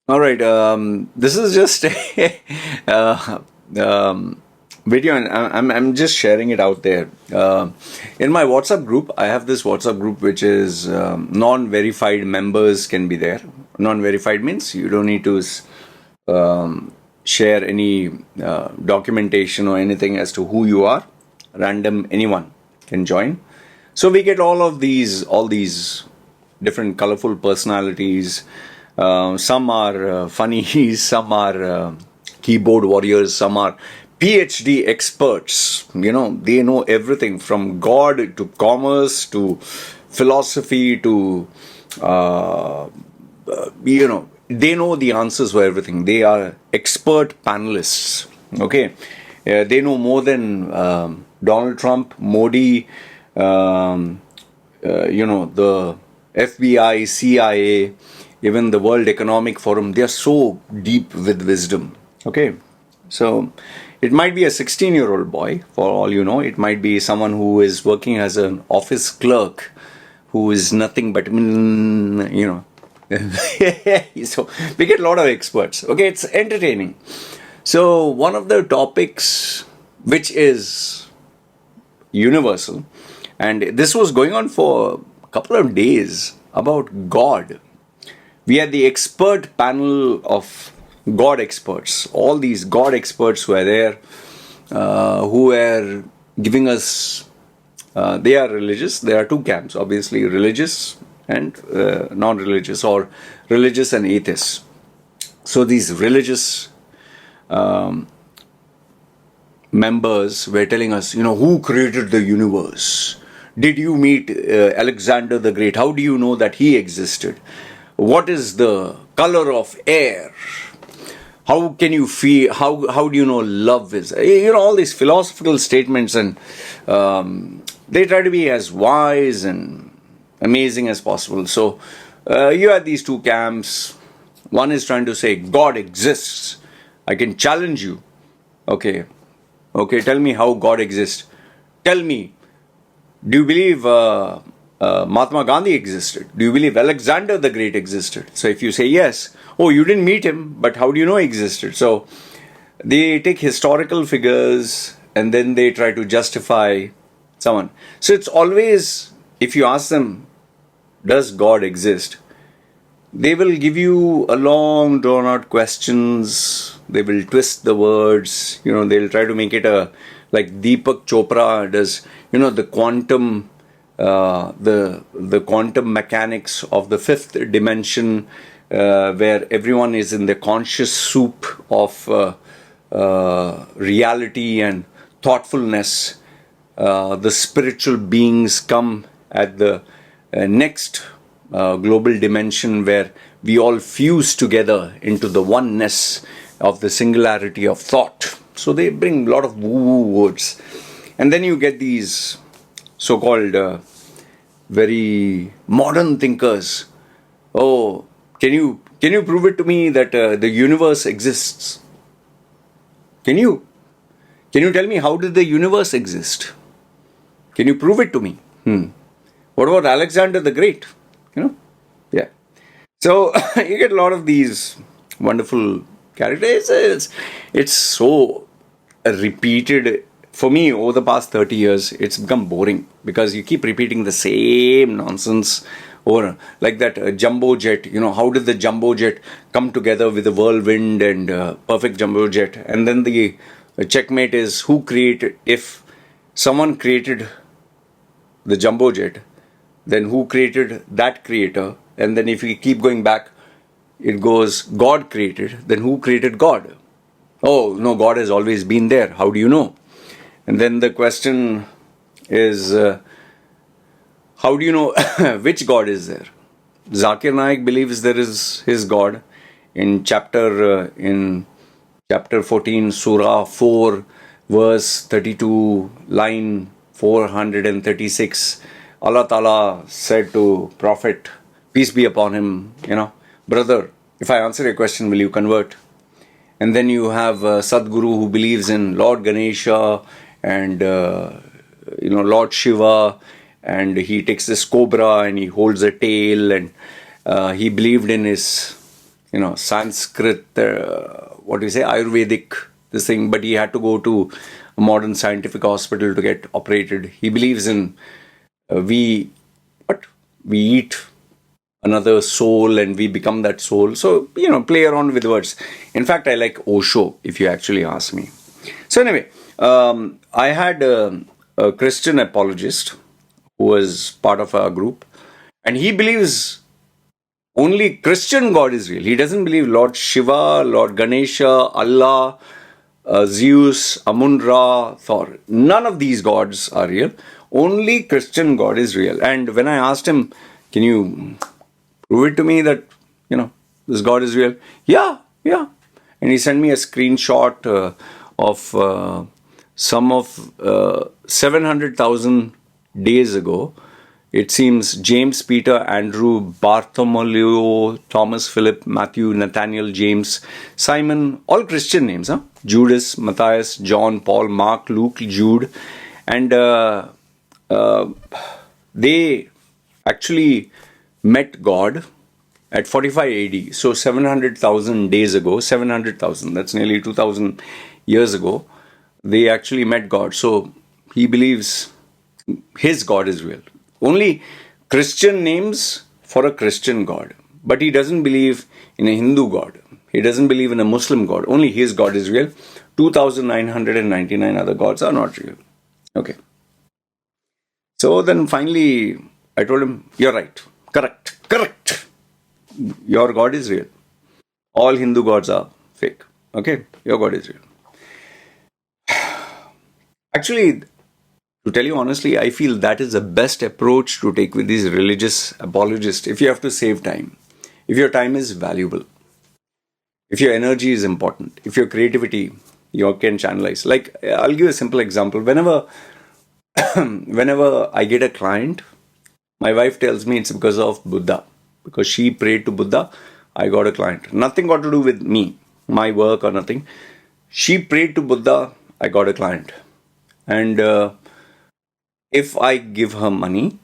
All right. This is just a video, and I'm just sharing it out there. In my WhatsApp group, I have this WhatsApp group which is non-verified members can be there. Non-verified means you don't need to share any documentation or anything as to who you are. Random anyone can join. So we get all these different colorful personalities. Some are funny, some are keyboard warriors, some are PhD experts. They know everything from God to commerce to philosophy to, they know the answers for everything. They are expert panelists. Okay. They know more than Donald Trump, Modi, the FBI, CIA, even the World Economic Forum. They are so deep with wisdom. Okay. So it might be a 16-year-old boy, for all you know. It might be someone who is working as an office clerk, who is nothing but, So we get a lot of experts. Okay, it's entertaining. So one of the topics which is universal, and this was going on for a couple of days, about God. We had the expert panel of God experts. All these God experts were there, who were giving us, they are religious. There are two camps, obviously, religious and non-religious, or religious and atheists. So these religious members were telling us, who created the universe? Did you meet Alexander the Great? How do you know that he existed? What is the color of air? How can you feel? How do you know love is? All these philosophical statements, and they try to be as wise and amazing as possible. So you have these two camps. One is trying to say God exists. I can challenge you. Okay, tell me how God exists. Tell me, do you believe Mahatma Gandhi existed? Do you believe Alexander the Great existed? So if you say yes, you didn't meet him, but how do you know he existed? So they take historical figures and then they try to justify someone. So it's always, if you ask them, does God exist? They will give you a long drawn out questions. They will twist the words. They'll try to make it like Deepak Chopra does. The quantum, the quantum mechanics of the fifth dimension, where everyone is in the conscious soup of reality and thoughtfulness. The spiritual beings come at the next global dimension, where we all fuse together into the oneness of the singularity of thought. So they bring a lot of woo-woo words. And then you get these so-called very modern thinkers. Oh, can you prove it to me that the universe exists? Can you tell me, how did the universe exist? Can you prove it to me? What about Alexander the Great? Yeah. So you get a lot of these wonderful characters. It's so repeated. For me, over the past 30 years, it's become boring because you keep repeating the same nonsense. Or like that jumbo jet, how did the jumbo jet come together with the whirlwind and perfect jumbo jet? And then the checkmate is, who created, if someone created the jumbo jet, then who created that creator? And then if we keep going back, it goes, God created, then who created God? Oh, no, God has always been there. How do you know? And then the question is, how do you know which God is there? Zakir Naik believes there is his God. In chapter 14, Surah 4, verse 32, line 436, Allah Ta'ala said to Prophet, peace be upon him, brother, if I answer your question, will you convert? And then you have Sadhguru, who believes in Lord Ganesha and Lord Shiva, and he takes this cobra and he holds a tail, and he believed in his Sanskrit, what do you say, Ayurvedic, this thing, but he had to go to a modern scientific hospital to get operated. He believes in we eat another soul and we become that soul. So, play around with words. In fact, I like Osho, if you actually ask me. So anyway, I had a Christian apologist who was part of our group, and he believes only Christian God is real. He doesn't believe Lord Shiva, Lord Ganesha, Allah, Zeus, Amun-Ra, Thor. None of these gods are real. Only Christian God is real. And when I asked him, can you prove it to me that, this God is real? Yeah. And he sent me a screenshot of some of 700,000 days ago. It seems James, Peter, Andrew, Bartholomew, Thomas, Philip, Matthew, Nathaniel, James, Simon, all Christian names, huh? Judas, Matthias, John, Paul, Mark, Luke, Jude. And they actually met God at 45 AD. So 700,000 days ago, 700,000, that's nearly 2,000 years ago, they actually met God. So he believes his God is real. Only Christian names for a Christian God. But he doesn't believe in a Hindu God. He doesn't believe in a Muslim God. Only his God is real. 2,999 other gods are not real. Okay. So then finally, I told him, you're right. Correct. Your God is real. All Hindu gods are fake. Okay? Your God is real. Actually, to tell you honestly, I feel that is the best approach to take with these religious apologists if you have to save time. If your time is valuable. If your energy is important. If your creativity, you can channelize. Like, I'll give a simple example. Whenever I get a client, my wife tells me it's because of Buddha. Because she prayed to Buddha, I got a client. Nothing got to do with me, my work or nothing. She prayed to Buddha, I got a client. And if I give her money,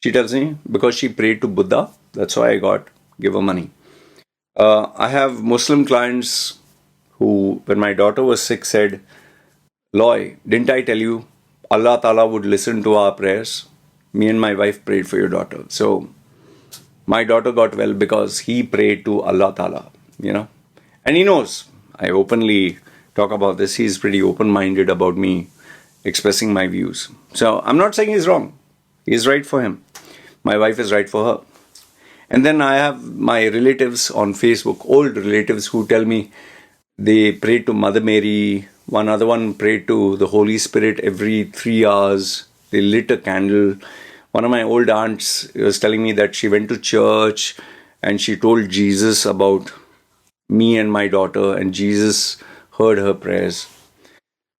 she tells me, because she prayed to Buddha, that's why I give her money. I have Muslim clients who, when my daughter was sick, said, Loy, didn't I tell you Allah Ta'ala would listen to our prayers? Me and my wife prayed for your daughter. So my daughter got well because he prayed to Allah Ta'ala, And he knows. I openly talk about this. He's pretty open-minded about me expressing my views. So I'm not saying he's wrong. He's right for him. My wife is right for her. And then I have my relatives on Facebook, old relatives who tell me they prayed to Mother Mary. One other one prayed to the Holy Spirit every 3 hours. They lit a candle. One of my old aunts was telling me that she went to church and she told Jesus about me and my daughter, and Jesus heard her prayers.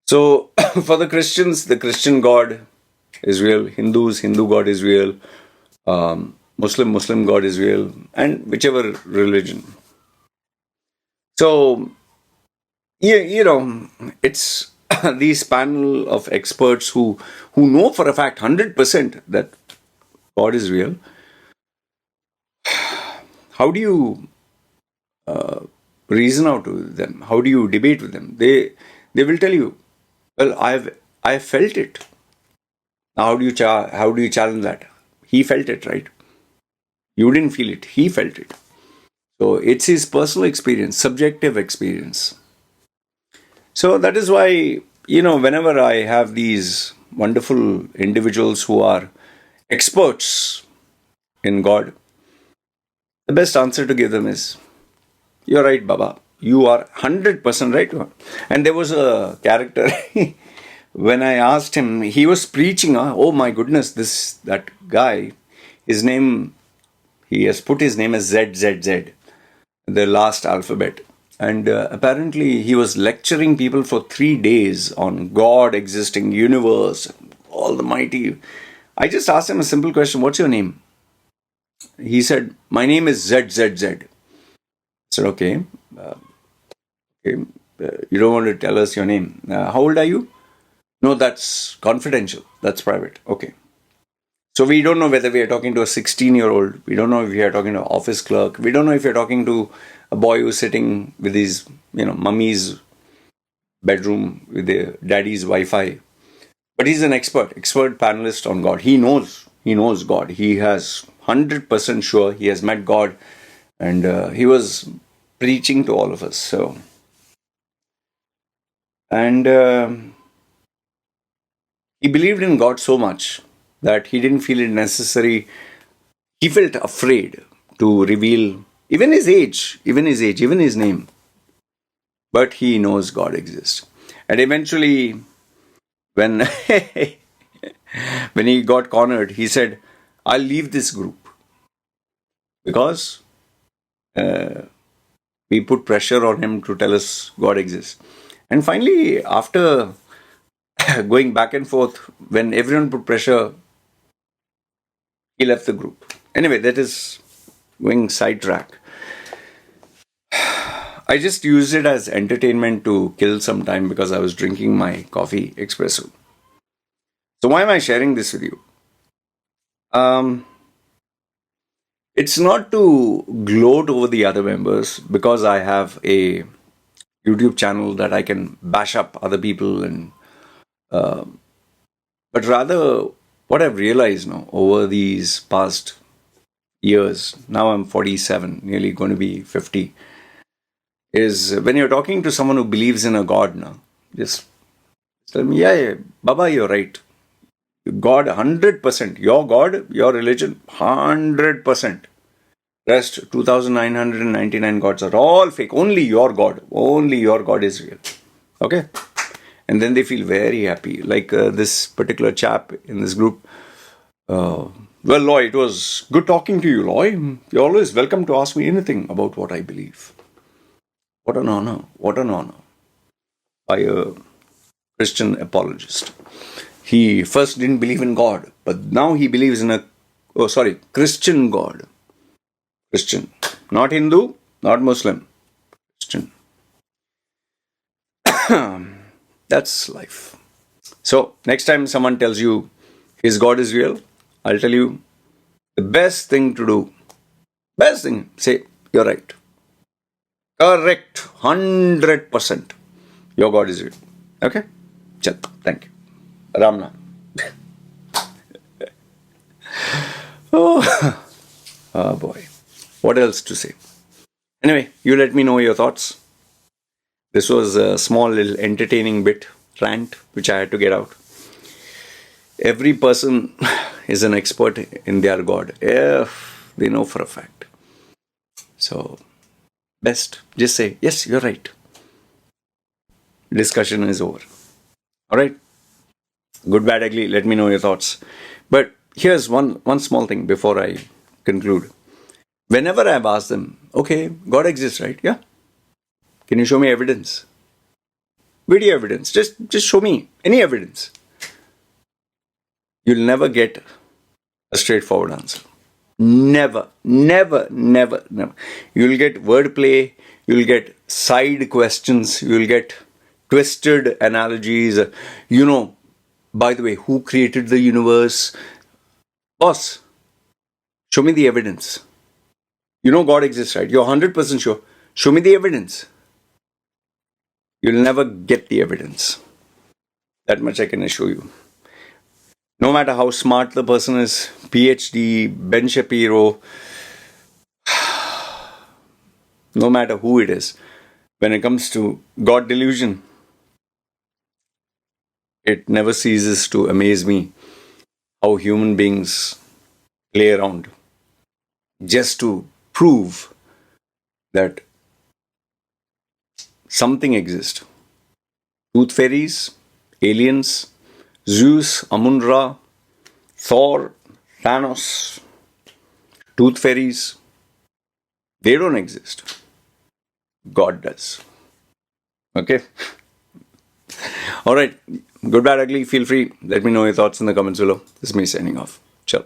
So for the Christians, the Christian God is real. Hindus, Hindu God is real. Muslim God is real. And whichever religion. So, it's these panel of experts who know for a fact 100% that God is real. How do you reason out with them? How do you debate with them? They will tell you, well, I felt it. Now, how do you challenge that? He felt it, right? You didn't feel it. He felt it. So it's his personal experience, subjective experience. So that is why, whenever I have these wonderful individuals who are experts in God, the best answer to give them is, you're right, Baba. You are 100% right. And there was a character, when I asked him, he was preaching, oh my goodness, that guy, his name, he has put his name as ZZZ, the last alphabet. And apparently he was lecturing people for 3 days on God existing, universe, all the mighty. I just asked him a simple question, what's your name? He said, my name is ZZZ. I said, okay. You don't want to tell us your name. How old are you? No, that's confidential. That's private. Okay. So we don't know whether we are talking to a 16-year-old. We don't know if we are talking to an office clerk. We don't know if you're talking to a boy who's sitting with his, mummy's bedroom with their daddy's Wi-Fi. But he's an expert panelist on God. He knows God. He has 100% sure he has met God, and he was preaching to all of us. So, and he believed in God so much that he didn't feel it necessary. He felt afraid to reveal even his age, even his name. But he knows God exists. And eventually, when when he got cornered, he said, I'll leave this group because we put pressure on him to tell us God exists. And finally, after going back and forth, when everyone put pressure, he left the group. Anyway, that is going sidetrack. I just used it as entertainment to kill some time because I was drinking my coffee espresso. So why am I sharing this with you? It's not to gloat over the other members because I have a YouTube channel that I can bash up other people, and but rather what I've realized now over these past years, now I'm 47, nearly going to be 50, is when you're talking to someone who believes in a God now, just tell me, yeah, Baba, you're right. God, 100%. Your God, your religion, 100%. Rest, 2,999 gods are all fake. Only your God is real. Okay? And then they feel very happy. Like this particular chap in this group. Well, Loy, it was good talking to you, Loy. You're always welcome to ask me anything about what I believe. What an honor. What an honor. By a Christian apologist. He first didn't believe in God, but now he believes in Christian God. Christian. Not Hindu, not Muslim. Christian. That's life. So, next time someone tells you his God is real, I'll tell you the best thing to do. Best thing, say, you're right. Correct. 100%. Your God is real. Okay? Chal. Thank you. Ramna. Oh boy. What else to say? Anyway, you let me know your thoughts. This was a small little entertaining rant, which I had to get out. Every person is an expert in their God, if they know for a fact. So, best, just say, yes, you're right. Discussion is over. Alright? Good, bad, ugly, let me know your thoughts. But here's one small thing before I conclude. Whenever I've asked them, okay, God exists, right? Yeah. Can you show me evidence? Video evidence. Just show me any evidence. You'll never get a straightforward answer. Never. You'll get wordplay, you'll get side questions, you'll get twisted analogies. By the way, who created the universe? Boss, show me the evidence. You know God exists, right? You're 100% sure. Show me the evidence. You'll never get the evidence. That much I can assure you. No matter how smart the person is, PhD, Ben Shapiro, no matter who it is, when it comes to God delusion, it never ceases to amaze me how human beings play around just to prove that something exists. Tooth fairies, aliens, Zeus, Amun-Ra, Thor, Thanos, tooth fairies, they don't exist. God does. Okay? Alright. Good, bad, ugly. Feel free. Let me know your thoughts in the comments below. This is me signing off. Ciao.